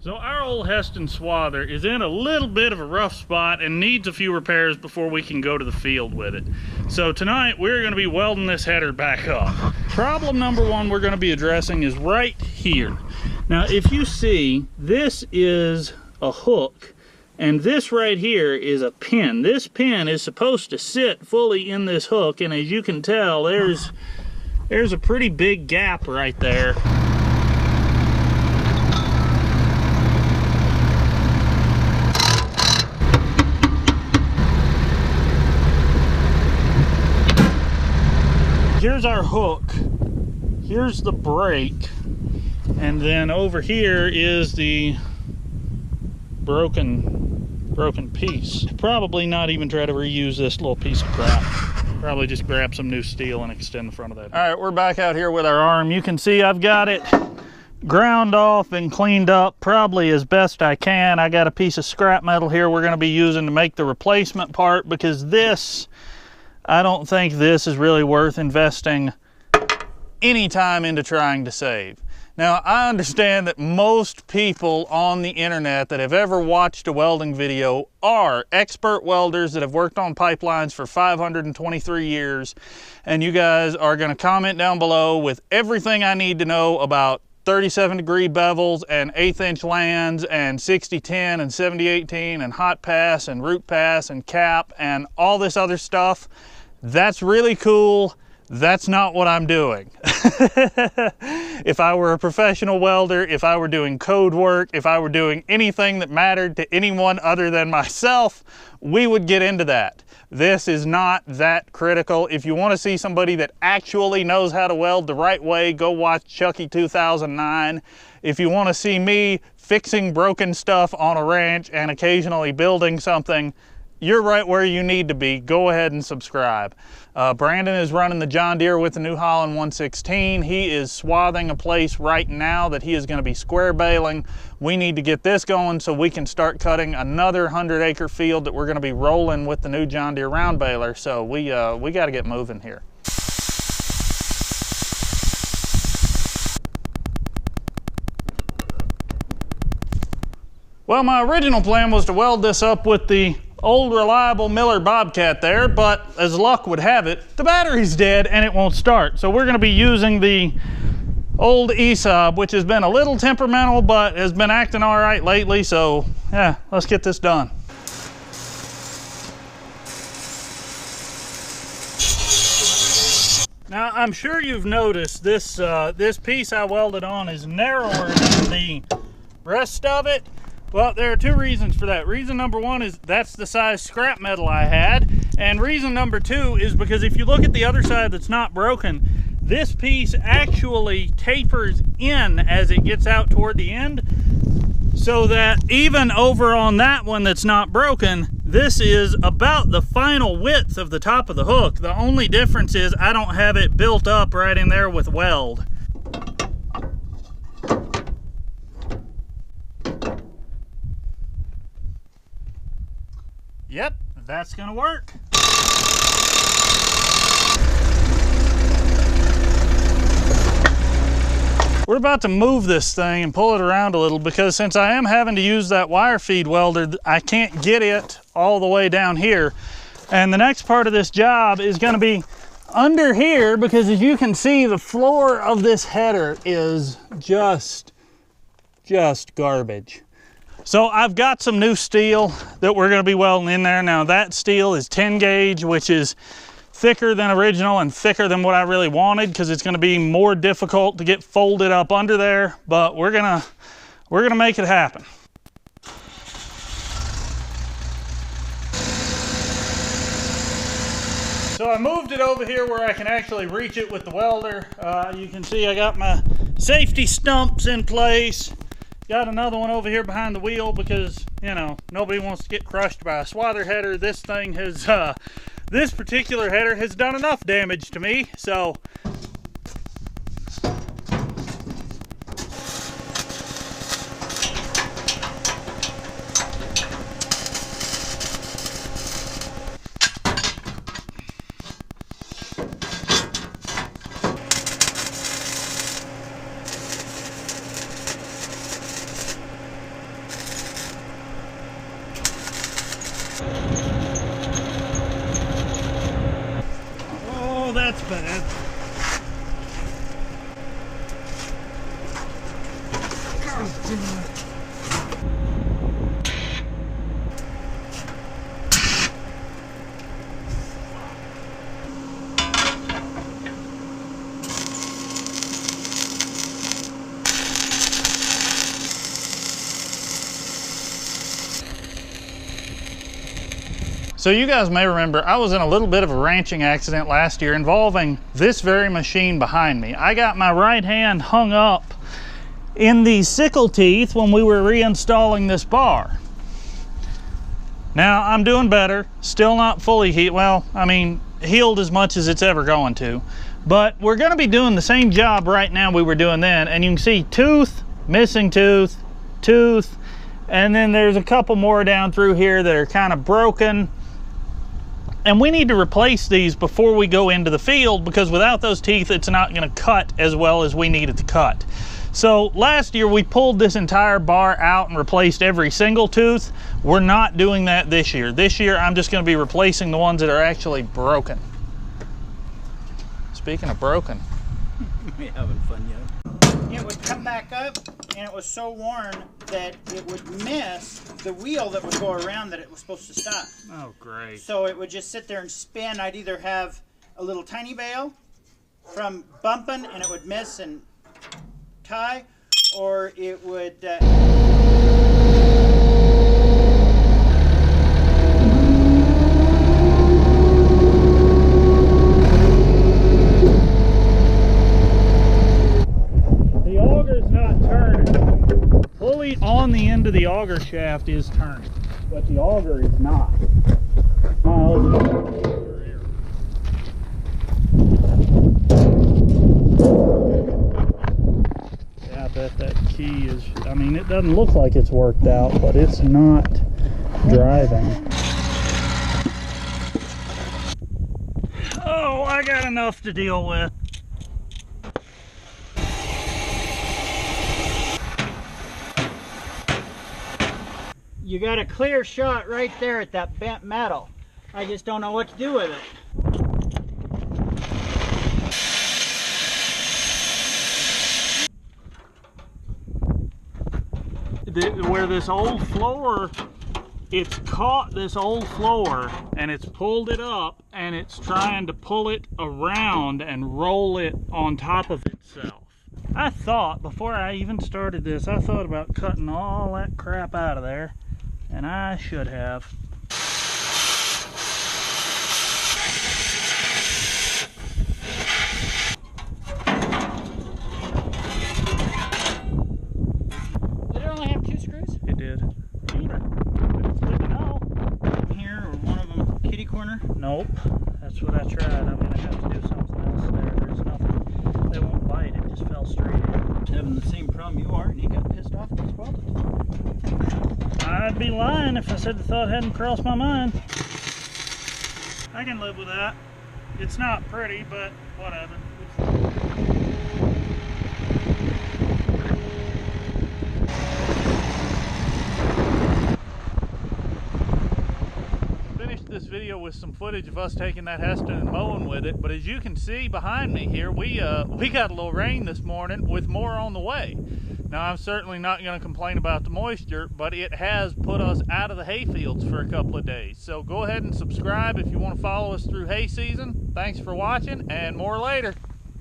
So our old Heston Swather is in a little bit of a rough spot and needs a few repairs before we can go to the field with it. So tonight we're going to be welding this header back up. Problem number one we're going to be addressing is right here. Now if you see, this is a hook and this right here is a pin. This pin is supposed to sit fully in this hook, and as you can tell, there's a pretty big gap right there. Here's our hook, here's the brake, and then over here is the broken piece. Probably not even try to reuse this little piece of crap. Probably just grab some new steel and extend the front of that. All right, we're back out here with our arm. You can see I've got it ground off and cleaned up probably as best I can. I got a piece of scrap metal here we're going to be using to make the replacement part, because this, I don't think this is really worth investing any time into trying to save. Now, I understand that most people on the internet that have ever watched a welding video are expert welders that have worked on pipelines for 523 years, and you guys are going to comment down below with everything I need to know about 37-degree bevels and 1/8-inch lands and 60-10 and 70-18 and hot pass and root pass and cap and all this other stuff. That's really cool. That's not what I'm doing. If I were a professional welder, if I were doing code work, if I were doing anything that mattered to anyone other than myself, we would get into that. This is not that critical. If you want to see somebody that actually knows how to weld the right way, go watch Chucky 2009. If you want to see me fixing broken stuff on a ranch and occasionally building something, you're right where you need to be. Go ahead and subscribe. Brandon is running the John Deere with the New Holland 116. He is swathing a place right now that he is going to be square baling. We need to get this going so we can start cutting another 100-acre field that we're going to be rolling with the new John Deere round baler. So we got to get moving here. Well, my original plan was to weld this up with the old reliable Miller Bobcat there, but as luck would have it, the battery's dead and it won't start. So we're going to be using the old ESOB, which has been a little temperamental but has been acting all right lately. So yeah, let's get this done. Now I'm sure you've noticed this this piece I welded on is narrower than the rest of it. Well, there are two reasons for that. Reason number one is that's the size scrap metal I had. And reason number two is because if you look at the other side that's not broken, this piece actually tapers in as it gets out toward the end. So that even over on that one that's not broken, this is about the final width of the top of the hook. The only difference is I don't have it built up right in there with weld. Yep, that's gonna work. We're about to move this thing and pull it around a little, because since I am having to use that wire feed welder, I can't get it all the way down here. And the next part of this job is gonna be under here, because as you can see, the floor of this header is just garbage. So I've got some new steel that we're going to be welding in there. Now that steel is 10 gauge, which is thicker than original and thicker than what I really wanted, because it's going to be more difficult to get folded up under there, but we're gonna make it happen. So I moved it over here where I can actually reach it with the welder. You can see I got my safety stumps in place. Got another one over here behind the wheel because, you know, nobody wants to get crushed by a Swather header. This thing has, this particular header has done enough damage to me, so. bad. So you guys may remember I was in a little bit of a wrenching accident last year involving this very machine behind me. I got my right hand hung up in the sickle teeth when we were reinstalling this bar. Now I'm doing better, still not fully healed. Well, I mean, healed as much as it's ever going to. But we're gonna be doing the same job right now we were doing then, and you can see tooth, missing tooth, tooth, and then there's a couple more down through here that are kind of broken. And we need to replace these before we go into the field, because without those teeth, it's not gonna cut as well as we need it to cut. So last year we pulled this entire bar out and replaced every single tooth. We're not doing that this year. This year I'm just gonna be replacing the ones that are actually broken. Speaking of broken. We having fun yet? It would come back up, and it was so worn that it would miss the wheel that would go around that it was supposed to stop. Oh, great. So it would just sit there and spin. I'd either have a little tiny bail from bumping, and it would miss and tie, or it would... on the end of the auger shaft is turning, but the auger is not. Yeah, I bet that key is, I mean, it doesn't look like it's worked out, but it's not driving. Oh, I got enough to deal with. You got a clear shot right there at that bent metal. I just don't know what to do with it. Where this old floor, it's caught this old floor and it's pulled it up and it's trying to pull it around and roll it on top of itself. I thought, before I even started this, I thought about cutting all that crap out of there. And I should have. Did it only have 2 screws? It did. Either. It's good to know. Here, or one of them kitty corner? Nope. That's what I tried. I'm gonna have to do something else there. There's nothing. They won't bite. It just fell straight in. Having the same problem you are, and he got pissed off and spoiled it. I'd be lying if I said the thought hadn't crossed my mind. I can live with that. It's not pretty, but whatever. Finished this video with some footage of us taking that Heston and mowing with it, but as you can see behind me here, we got a little rain this morning with more on the way. Now, I'm certainly not going to complain about the moisture, but it has put us out of the hay fields for a couple of days. So go ahead and subscribe if you want to follow us through hay season. Thanks for watching, and more later.